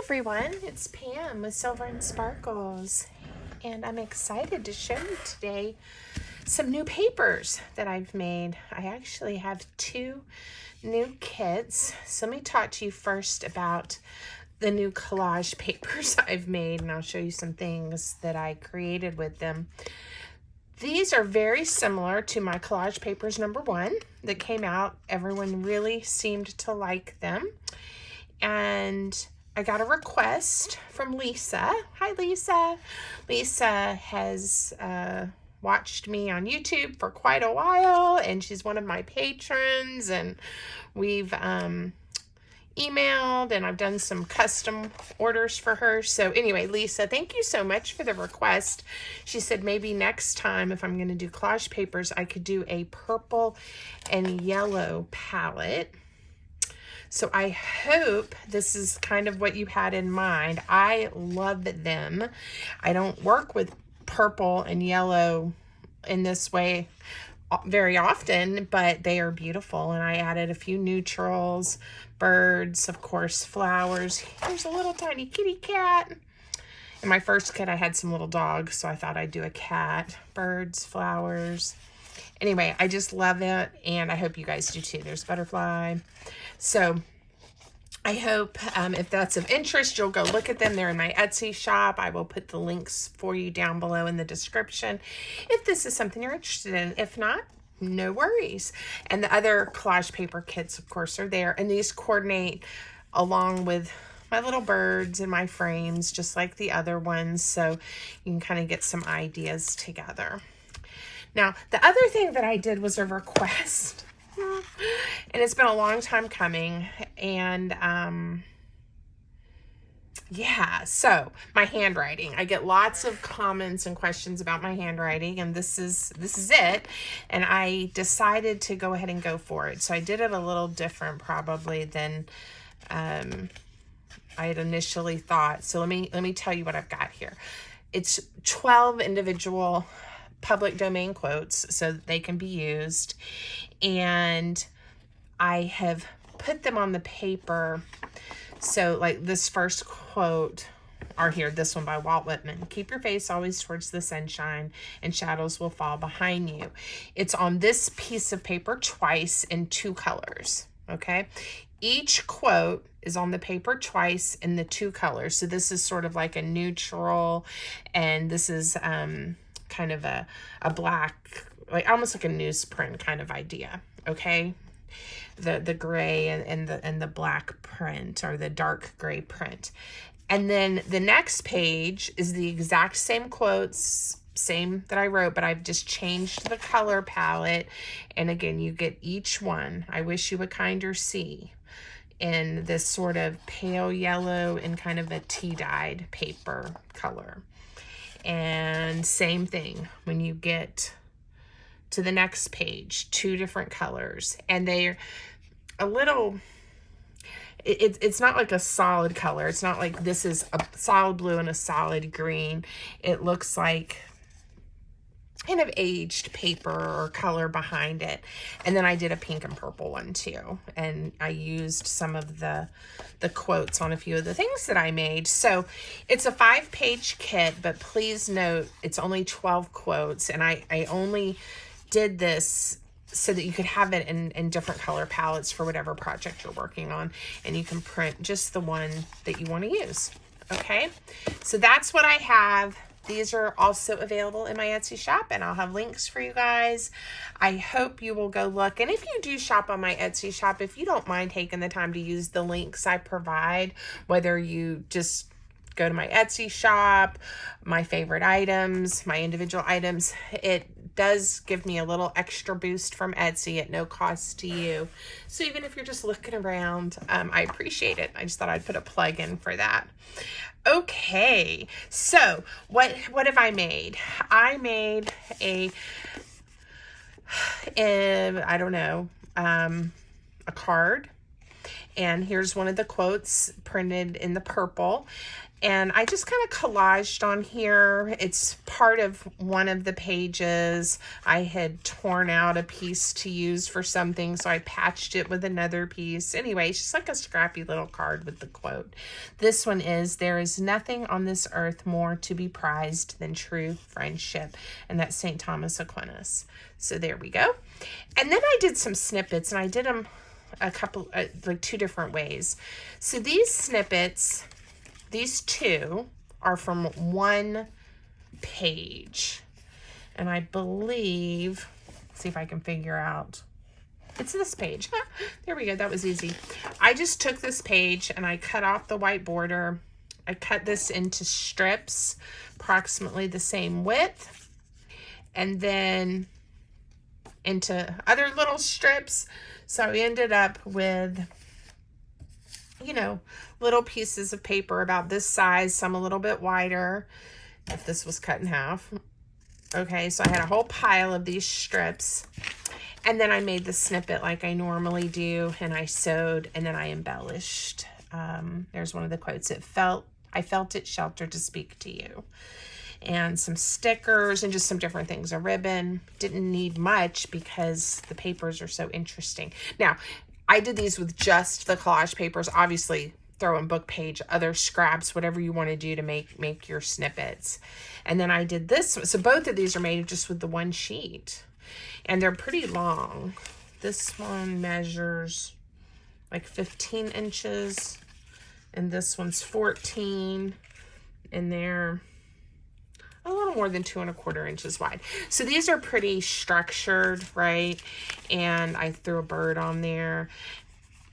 everyone, it's Pam with Silver and Sparkles, and I'm excited to show you today some new papers that I've made. I actually have two new kits, so let me talk to you first about the new collage papers I've made, and I'll show you some things that I created with them. These are very similar to my Collage Papers #1 that came out. Everyone really seemed to like them. And I got a request from Lisa. Hi, Lisa. Lisa has watched me on YouTube for quite a while, and she's one of my patrons, and we've emailed, and I've done some custom orders for her. So anyway, Lisa, thank you so much for the request. She said maybe next time, if I'm going to do collage papers, I could do a purple and yellow palette. So I hope this is kind of what you had in mind. I love them. I don't work with purple and yellow in this way very often, but they are beautiful. And I added a few neutrals, birds, of course, flowers. Here's a little tiny kitty cat. In my first kit, I had some little dogs, so I thought I'd do a cat, birds, flowers. Anyway, I just love it, and I hope you guys do too. There's butterfly. So I hope if that's of interest, you'll go look at them. They're in my Etsy shop. I will put the links for you down below in the description if this is something you're interested in. If not, no worries. And the other collage paper kits, of course, are there. And these coordinate along with my little birds and my frames, just like the other ones. So you can kind of get some ideas together. Now, the other thing that I did was a request. And it's been a long time coming, and yeah, so my handwriting. I get lots of comments and questions about my handwriting, and this is it. And I decided to go ahead and go for it. So I did it a little different probably than I had initially thought. So let me tell you what I've got here. It's 12 individual public domain quotes so that they can be used, and I have put them on the paper. So like this first quote are here, this one by Walt Whitman: keep your face always towards the sunshine and shadows will fall behind you. It's on this piece of paper twice in 2 colors. Okay, each quote is on the paper twice in the 2 colors. So this is sort of like a neutral, and this is kind of a black, like almost like a newsprint kind of idea. Okay, the gray and the black print, or the dark gray print. And then the next page is the exact same quotes, same that I wrote, but I've just changed the color palette. And again, you get each one. I wish you a kinder sea, in this sort of pale yellow and kind of a tea-dyed paper color. And same thing when you get to the next page, 2 different colors, and they're a little, it's not like a solid color. It's not like this is a solid blue and a solid green. It looks like kind of aged paper or color behind it. And then I did a pink and purple one too, and I used some of the quotes on a few of the things that I made. So it's a 5-page kit, but please note it's only 12 quotes, and I only did this so that you could have it in different color palettes for whatever project you're working on, and you can print just the one that you want to use. Okay, so that's what I have. These are also available in my Etsy shop, and I'll have links for you guys. I hope you will go look. And if you do shop on my Etsy shop, if you don't mind taking the time to use the links I provide, whether you just go to my Etsy shop, my favorite items, my individual items, it does give me a little extra boost from Etsy at no cost to you. So even if you're just looking around, I appreciate it. I just thought I'd put a plug in for that. Okay, so what have I made? I made I don't know, a card, And here's one of the quotes printed in the purple. And I just kind of collaged on here. It's part of one of the pages. I had torn out a piece to use for something, so I patched it with another piece. Anyway, it's just like a scrappy little card with the quote. This one is, "There is nothing on this earth more to be prized than true friendship." And that's St. Thomas Aquinas. So there we go. And then I did some snippets, and I did them a couple, like 2 different ways. So these snippets, these 2 are from 1 page. And I believe, let's see if I can figure out, it's this page. There we go. That was easy. I just took this page and I cut off the white border. I cut this into strips, approximately the same width, and then into other little strips. So I ended up with, you know, little pieces of paper about this size, some a little bit wider, if this was cut in half. Okay, so I had a whole pile of these strips, and then I made the snippet like I normally do, and I sewed, and then I embellished. There's one of the quotes. I felt it sheltered to speak to you. And some stickers and just some different things. A ribbon. Didn't need much because the papers are so interesting. Now, I did these with just the collage papers. Obviously, throw in book page, other scraps, whatever you want to do to make your snippets. And then I did this. So both of these are made just with the 1 sheet. And they're pretty long. This one measures like 15 inches. And this one's 14. And they're a little more than 2 1/4 inches wide. So these are pretty structured, right? And I threw a bird on there.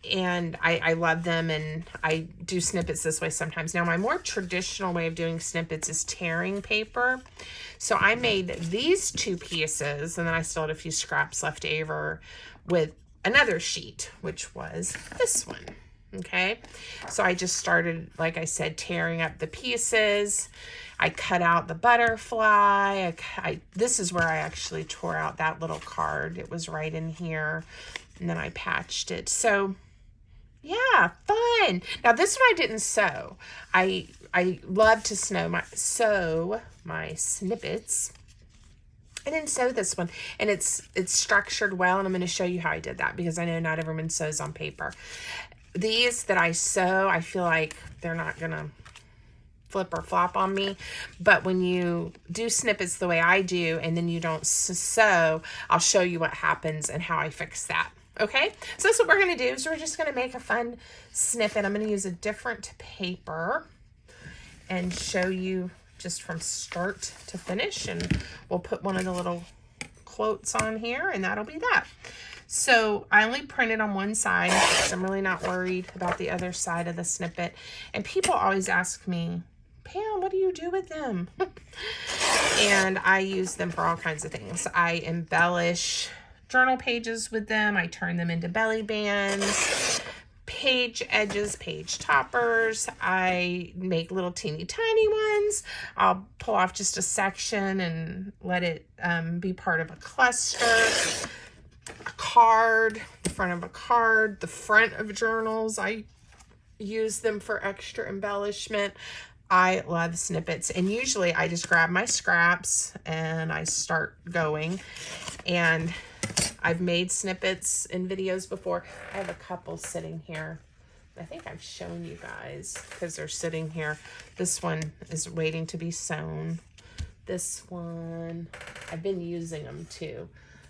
And I love them, and I do snippets this way sometimes. Now, my more traditional way of doing snippets is tearing paper. So I made these 2 pieces, and then I still had a few scraps left over with another sheet, which was this one. Okay, so I just started, like I said, tearing up the pieces. I cut out the butterfly. This is where I actually tore out that little card. It was right in here, and then I patched it. So yeah, fun. Now this one I didn't sew. I love to sew my snippets. I didn't sew this one, and it's structured well, and I'm going to show you how I did that because I know not everyone sews on paper. These that I sew, I feel like they're not going to flip or flop on me, but when you do snippets the way I do and then you don't sew, I'll show you what happens and how I fix that. Okay, so that's what we're going to do. So we're just going to make a fun snippet. I'm going to use a different paper and show you just from start to finish, and we'll put one of the little quotes on here, and that'll be that. So I only printed on one side because I'm really not worried about the other side of the snippet. And people always ask me, Pam, what do you do with them? And I use them for all kinds of things. I embellish journal pages with them. I turn them into belly bands, page edges, page toppers. I make little teeny tiny ones. I'll pull off just a section and let it be part of a cluster. A card, the front of a card, the front of journals. I use them for extra embellishment. I love snippets, and usually I just grab my scraps and I start going. And I've made snippets in videos before. I have a couple sitting here. I think I've shown you guys because they're sitting here. This one is waiting to be sewn. This one, I've been using them too.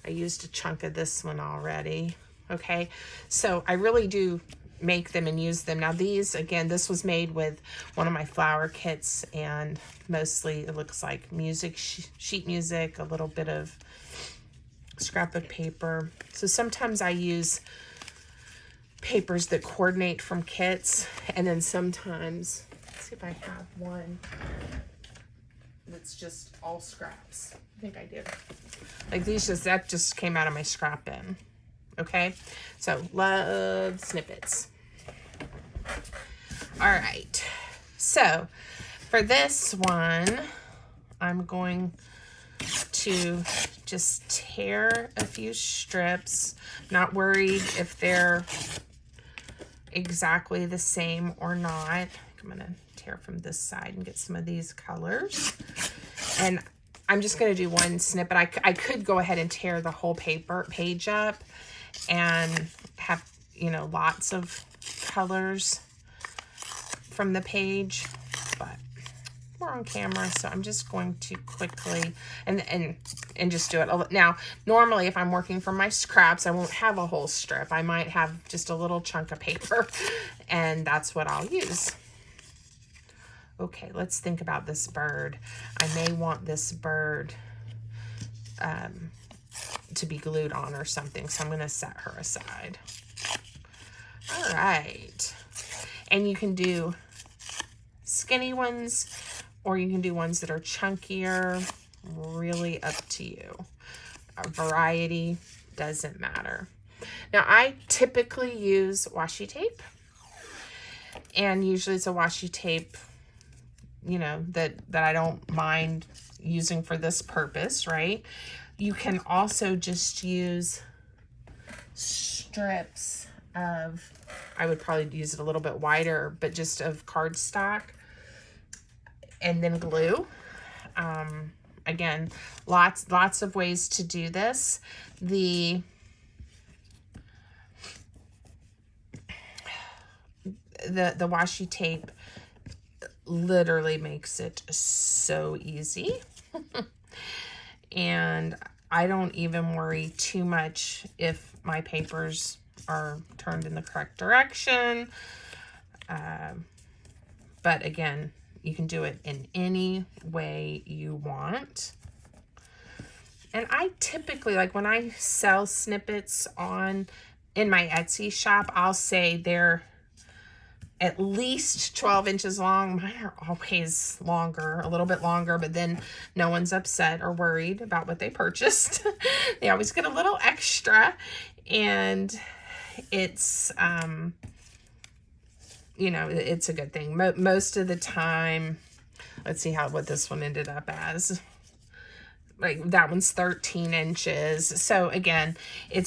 I used a chunk of this one already. Okay, so I really do make them and use them. Now these, again, this was made with one of my flower kits, and mostly it looks like music, sheet music, a little bit of scrapbook paper. So sometimes I use papers that coordinate from kits, and then sometimes, let's see if I have one that's just all scraps. I think I do. Like these, that just came out of my scrap bin. Okay, so love snippets. All right, so for this one, I'm going to just tear a few strips. Not worried if they're exactly the same or not. I'm going to tear from this side and get some of these colors. And I'm just going to do one snippet. I could go ahead and tear the whole page up and have, you know, lots of colors from the page, but we're on camera, so I'm just going to quickly and just do it. Now, normally if I'm working from my scraps, I won't have a whole strip. I might have just a little chunk of paper, and that's what I'll use. Okay, let's think about this bird. I may want this bird to be glued on or something, so I'm going to set her aside. All right. And you can do skinny ones, or you can do ones that are chunkier. Really up to you. A variety doesn't matter. Now, I typically use washi tape, and usually it's a washi tape, you know, that I don't mind using for this purpose, right? You can also just use strips of, I would probably use it a little bit wider, but just of cardstock, and then glue. Again, lots of ways to do this. The washi tape literally makes it so easy. And I don't even worry too much if my papers are turned in the correct direction. But again, you can do it in any way you want. And I typically, like when I sell snippets in my Etsy shop, I'll say they're at least 12 inches long. Mine are always longer, a little bit longer, but then no one's upset or worried about what they purchased. They always get a little extra, and it's, you know, it's a good thing. Most of the time, let's see what this one ended up as. Like that one's 13 inches. So again, it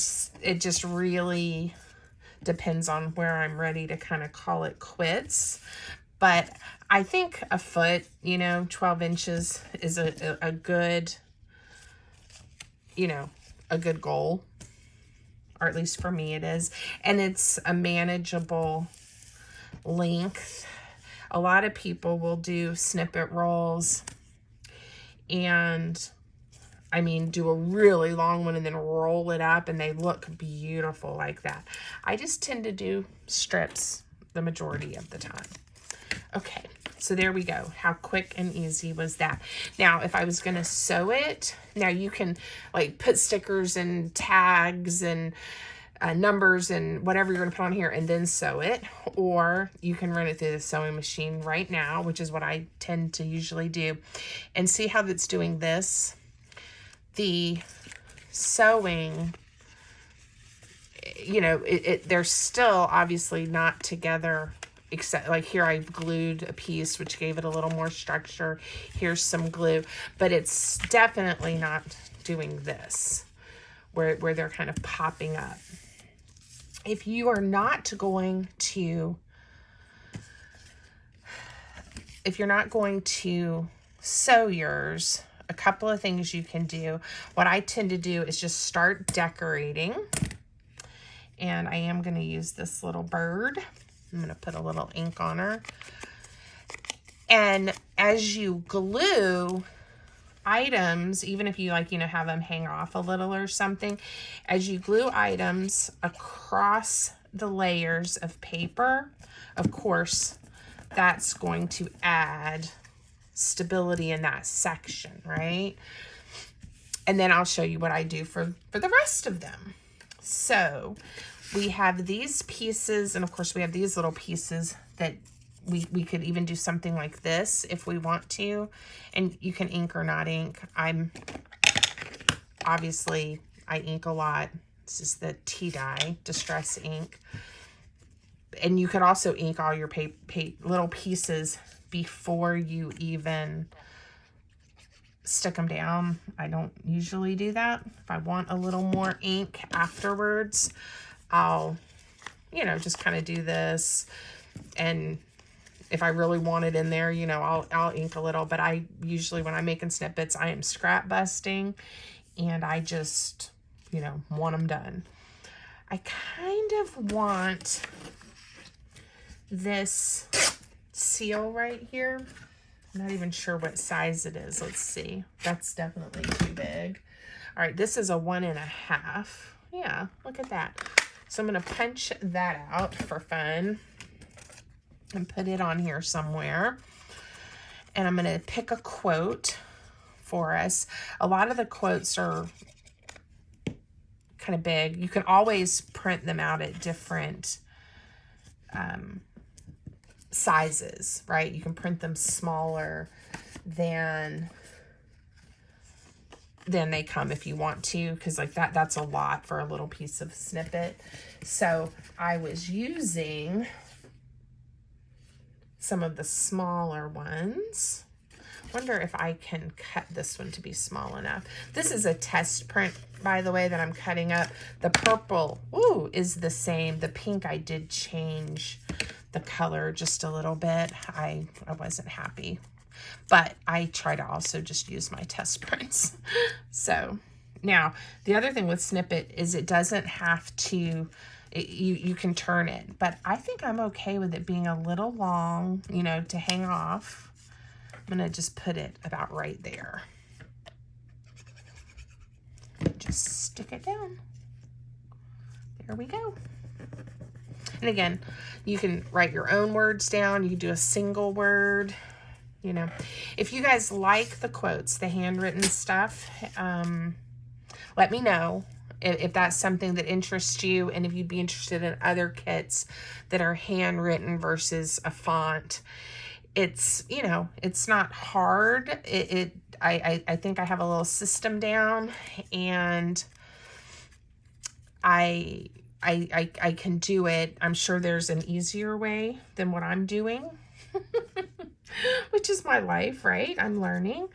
just really depends on where I'm ready to kind of call it quits. But I think a foot, you know, 12 inches is a good, you know, a good goal, or at least for me it is. And it's a manageable length. A lot of people will do snippet rolls and, I mean, do a really long one and then roll it up, and they look beautiful like that. I just tend to do strips the majority of the time. Okay, so there we go. How quick and easy was that? Now, if I was going to sew it, now you can like put stickers and tags and numbers and whatever you're going to put on here and then sew it, or you can run it through the sewing machine right now, which is what I tend to usually do, and see how that's doing this. The sewing, you know, they're still obviously not together, except like here I've glued a piece which gave it a little more structure. Here's some glue, but it's definitely not doing this where they're kind of popping up. If you are not going to, sew yours, a couple of things you can do. What I tend to do is just start decorating. And I am going to use this little bird. I'm going to put a little ink on her. And as you glue items, even if you like, you know, have them hang off a little or something, as you glue items across the layers of paper, of course, that's going to add stability in that section, right? And then I'll show you what I do for the rest of them. So we have these pieces, and of course we have these little pieces that we could even do something like this if we want to, and you can ink or not ink. Obviously I ink a lot. This is the tea dye distress ink, and you could also ink all your little pieces before you even stick them down. I don't usually do that. If I want a little more ink afterwards, I'll you know, just kind of do this. And if I really want it in there, you know, I'll ink a little. But I usually, when I'm making snippets, I am scrap busting, and I just, you know, want them done. I kind of want this seal right here. I'm not even sure what size it is. Let's see. That's definitely too big. All right, this is a 1.5. Yeah, look at that. So I'm going to punch that out for fun and put it on here somewhere. And I'm going to pick a quote for us. A lot of the quotes are kind of big. You can always print them out at different sizes, right? You can print them smaller than they come if you want to, because like that's a lot for a little piece of snippet. So I was using some of the smaller ones. Wonder if I can cut this one to be small enough. This is a test print, by the way, that I'm cutting up. The purple, ooh, is the same. The pink, I did change the color just a little bit. I wasn't happy, but I try to also just use my test prints. So now the other thing with snippet is it doesn't have to, you can turn it, but I think I'm okay with it being a little long, you know, to hang off. I'm gonna just put it about right there. Just stick it down. There we go. And again, you can write your own words down. You can do a single word, you know. If you guys like the quotes, the handwritten stuff, let me know if that's something that interests you, and if you'd be interested in other kits that are handwritten versus a font. It's, you know, it's not hard. I think I have a little system down, and I can do it. I'm sure there's an easier way than what I'm doing, which is my life, right? I'm learning.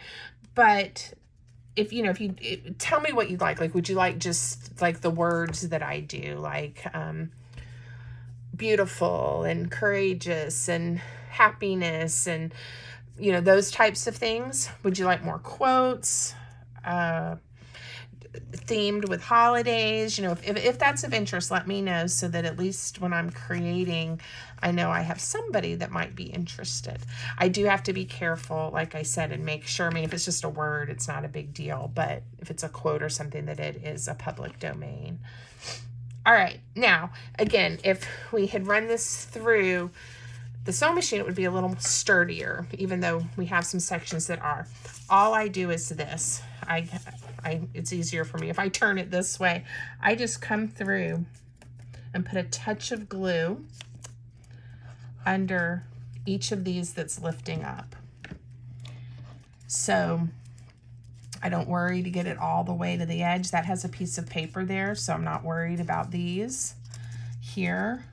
But if you tell me what you'd like would you like just like the words that I do, like beautiful and courageous and happiness and, you know, those types of things? Would you like more quotes? Themed with holidays? You know, if that's of interest, let me know, so that at least when I'm creating, I know I have somebody that might be interested. I do have to be careful, like I said, and make sure, I mean, if it's just a word, it's not a big deal, but if it's a quote or something, that it is a public domain. All right, now, again, if we had run this through the sewing machine, it would be a little sturdier, even though we have some sections that are. All I do is this. It's easier for me if I turn it this way. I just come through and put a touch of glue under each of these that's lifting up. So I don't worry to get it all the way to the edge. That has a piece of paper there, so I'm not worried about these here.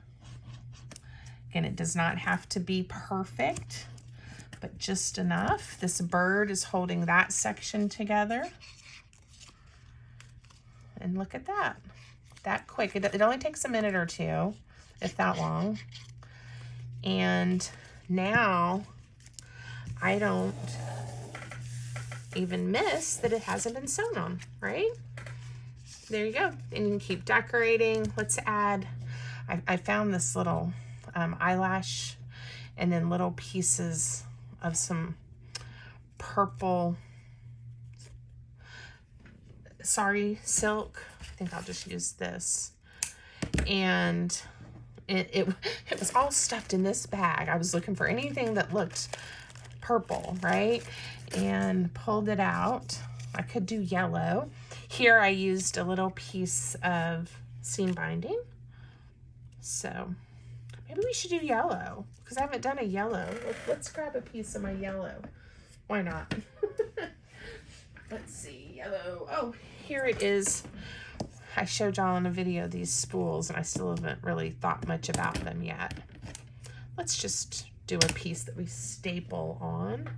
Again, it does not have to be perfect, but just enough. This bird is holding that section together. And look at that. That quick. It only takes a minute or two, if that long. And now I don't even miss that it hasn't been sewn on, right? There you go. And you can keep decorating. Let's add, I found this little eyelash, and then little pieces of some purple silk. I think I'll just use this. And it was all stuffed in this bag. I was looking for anything that looked purple, right? And pulled it out. I could do yellow. Here I used a little piece of seam binding. So maybe we should do yellow, because I haven't done a yellow. Let's grab a piece of my yellow. Why not? Let's see, yellow. Oh, here it is. I showed y'all in a video these spools, and I still haven't really thought much about them yet. Let's just do a piece that we staple on.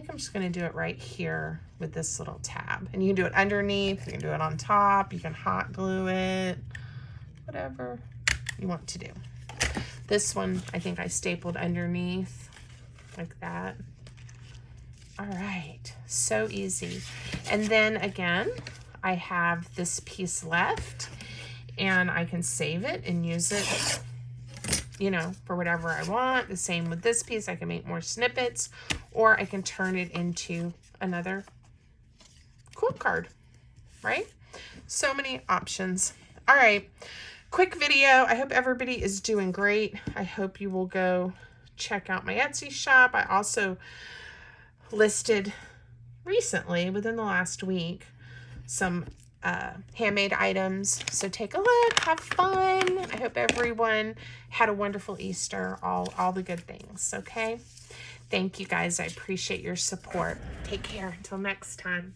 think I'm just going to do it right here with this little tab. And you can do it underneath, you can do it on top, you can hot glue it, whatever you want to do. This one, I think I stapled underneath like that. All right, so easy. And then again, I have this piece left and I can save it and use it, you know, for whatever I want. The same with this piece. I can make more snippets, or I can turn it into another quote card, right? So many options. All right, quick video. I hope everybody is doing great. I hope you will go check out my Etsy shop. I also listed recently, within the last week, some handmade items. So take a look, have fun. I hope everyone had a wonderful Easter, all the good things, okay? Thank you guys. I appreciate your support. Take care until next time.